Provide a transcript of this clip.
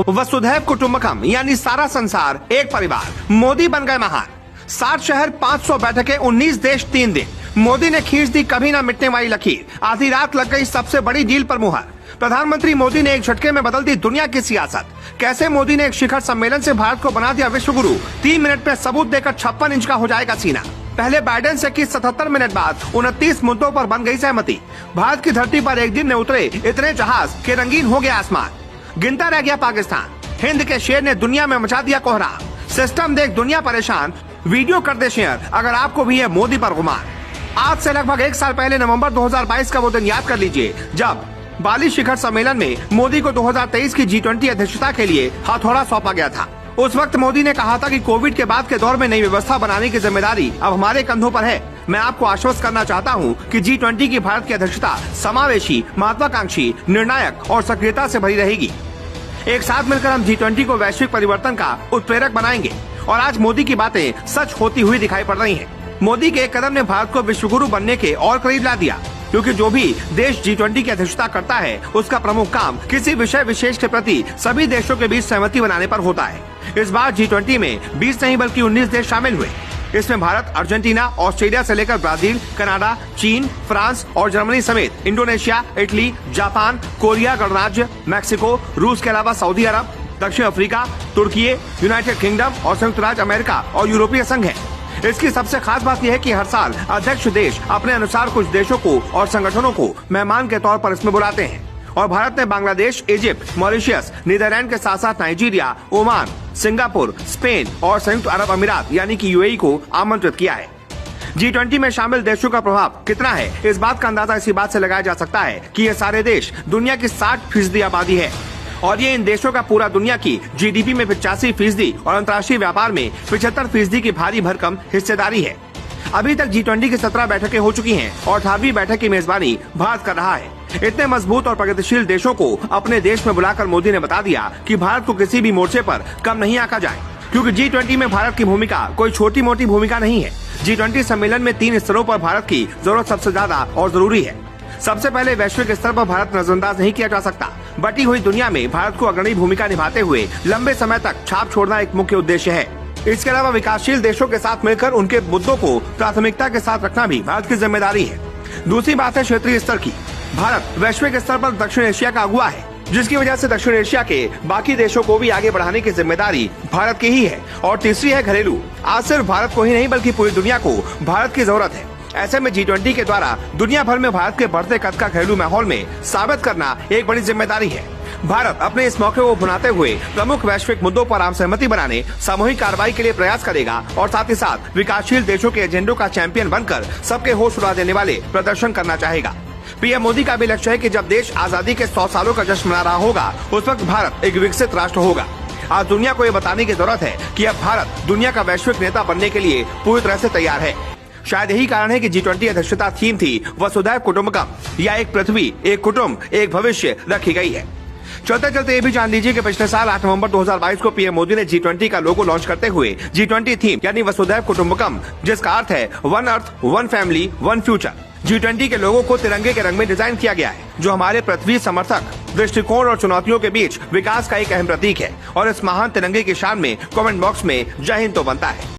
वसुधैव कुटुंबकम यानी सारा संसार एक परिवार। मोदी बन गए महान। 60 शहर, 500 बैठकें, 19 देश, 3 दिन। मोदी ने खींच दी कभी ना मिटने वाली लकीर। आधी रात लग गई सबसे बड़ी डील पर मुहर। प्रधानमंत्री मोदी ने एक झटके में बदल दी दुनिया की सियासत। कैसे मोदी ने एक शिखर सम्मेलन से भारत को बना दिया विश्व गुरु। 3 मिनट में सबूत देकर 56 इंच का हो जाएगा सीना। पहले बाइडेन से की 77 मिनट बाद 29 मुद्दों पर बन गई सहमति। भारत की धरती पर एक दिन में उतरे इतने जहाज के रंगीन हो गया आसमान। गिनता रह गया पाकिस्तान। हिंद के शेर ने दुनिया में मचा दिया कोहराम। सिस्टम देख दुनिया परेशान। वीडियो कर दे शेयर अगर आपको भी है मोदी पर गुमान। आज से लगभग 1 साल पहले नवंबर 2022 का वो दिन याद कर लीजिए जब बाली शिखर सम्मेलन में मोदी को 2023 की G20 अध्यक्षता के लिए हथौड़ा सौंपा गया था। उस वक्त मोदी ने कहा था कि कोविड के बाद के दौर में नई व्यवस्था बनाने की जिम्मेदारी अब हमारे कंधों पर है। मैं आपको आश्वस्त करना चाहता हूं कि G20 की भारत की अध्यक्षता समावेशी, महत्वाकांक्षी, निर्णायक और सक्रियता से भरी रहेगी। एक साथ मिलकर हम G20 को वैश्विक परिवर्तन का उत्प्रेरक बनाएंगे। और आज मोदी की बातें सच होती हुई दिखाई पड़ रही हैं। मोदी के एक कदम ने भारत को विश्व गुरु बनने के और करीब ला दिया, क्योंकि जो भी देश G20 की अध्यक्षता करता है उसका प्रमुख काम किसी विषय विशेष के प्रति सभी देशों के बीच सहमति बनाने पर होता है। इस बार G20 में 20 नहीं बल्कि 19 देश शामिल हुए। इसमें भारत, अर्जेंटीना, ऑस्ट्रेलिया से लेकर ब्राजील, कनाडा, चीन, फ्रांस और जर्मनी समेत इंडोनेशिया, इटली, जापान, कोरिया गणराज्य, मैक्सिको, रूस के अलावा सऊदी अरब, दक्षिण अफ्रीका, तुर्की, यूनाइटेड किंगडम और संयुक्त राज्य अमेरिका और यूरोपीय संघ है। इसकी सबसे खास बात यह है कि हर साल अध्यक्ष देश अपने अनुसार कुछ देशों को और संगठनों को मेहमान के तौर पर इसमें बुलाते हैं। और भारत ने बांग्लादेश, इजिप्ट, मॉरिशस, नीदरलैंड के साथ साथ नाइजीरिया, ओमान, सिंगापुर, स्पेन और संयुक्त अरब अमीरात यानी कि UAE को आमंत्रित किया है। G20 में शामिल देशों का प्रभाव कितना है, इस बात का अंदाजा इसी बात से लगाया जा सकता है कि ये सारे देश दुनिया की 60% आबादी है और ये इन देशों का पूरा दुनिया की GDP में 85% और अंतर्राष्ट्रीय व्यापार में 75% की भारी भरकम हिस्सेदारी है। अभी तक G20 की 17 बैठकें हो चुकी हैं और 18वीं बैठक की मेजबानी भारत कर रहा है। इतने मजबूत और प्रगतिशील देशों को अपने देश में बुलाकर मोदी ने बता दिया कि भारत को किसी भी मोर्चे पर कम नहीं आंका जाए, क्योंकि G20 में भारत की भूमिका कोई छोटी मोटी भूमिका नहीं है। G20 सम्मेलन में 3 स्तरों पर भारत की जरूरत सबसे ज्यादा और जरूरी है। सबसे पहले वैश्विक स्तर पर भारत नजरअंदाज नहीं किया जा सकता। बटी हुई दुनिया में भारत को अग्रणी भूमिका निभाते हुए लंबे समय तक छाप छोड़ना एक मुख्य उद्देश्य है। इसके अलावा विकासशील देशों के साथ मिलकर उनके मुद्दों को प्राथमिकता के साथ रखना भी भारत की जिम्मेदारी है। दूसरी बात है क्षेत्रीय स्तर की। भारत वैश्विक स्तर पर दक्षिण एशिया का अगुवा है, जिसकी वजह से दक्षिण एशिया के बाकी देशों को भी आगे बढ़ाने की जिम्मेदारी भारत की ही है। और तीसरी है घरेलू। आज सिर्फ भारत को ही नहीं बल्कि पूरी दुनिया को भारत की जरूरत है। ऐसे में G20 के द्वारा दुनिया भर में भारत के बढ़ते कद का घरेलू माहौल में साबित करना एक बड़ी जिम्मेदारी है। भारत अपने इस मौके को भुनाते हुए प्रमुख वैश्विक मुद्दों पर आम सहमति बनाने, सामूहिक कार्रवाई के लिए प्रयास करेगा और साथ ही साथ विकासशील देशों के एजेंडों का चैंपियन बनकर सबके होश उड़ा देने वाले प्रदर्शन करना चाहेगा। PM मोदी का भी लक्ष्य है कि जब देश आजादी के 100 सालों का जश्न मना रहा होगा उस वक्त भारत एक विकसित राष्ट्र होगा। आज दुनिया को ये बताने की जरूरत है कि अब भारत दुनिया का वैश्विक नेता बनने के लिए पूरी तरह से तैयार है। शायद यही कारण है कि G20 अध्यक्षता थीम थी वसुधैव कुटुंबकम या एक पृथ्वी, एक कुटुंब, एक भविष्य रखी गई है। चलते चलते ये भी जान लीजिए कि पिछले साल 8 नवंबर 2022 को PM मोदी ने G20 का लोगो लॉन्च करते हुए G20 थीम यानी वसुधैव कुटुंबकम, जिसका अर्थ है one earth, one family, one future. G20 के लोगों को तिरंगे के रंग में डिजाइन किया गया है, जो हमारे पृथ्वी समर्थक दृष्टिकोण और चुनौतियों के बीच विकास का एक अहम प्रतीक है। और इस महान तिरंगे की शान में कमेंट बॉक्स में जय हिंद तो बनता है।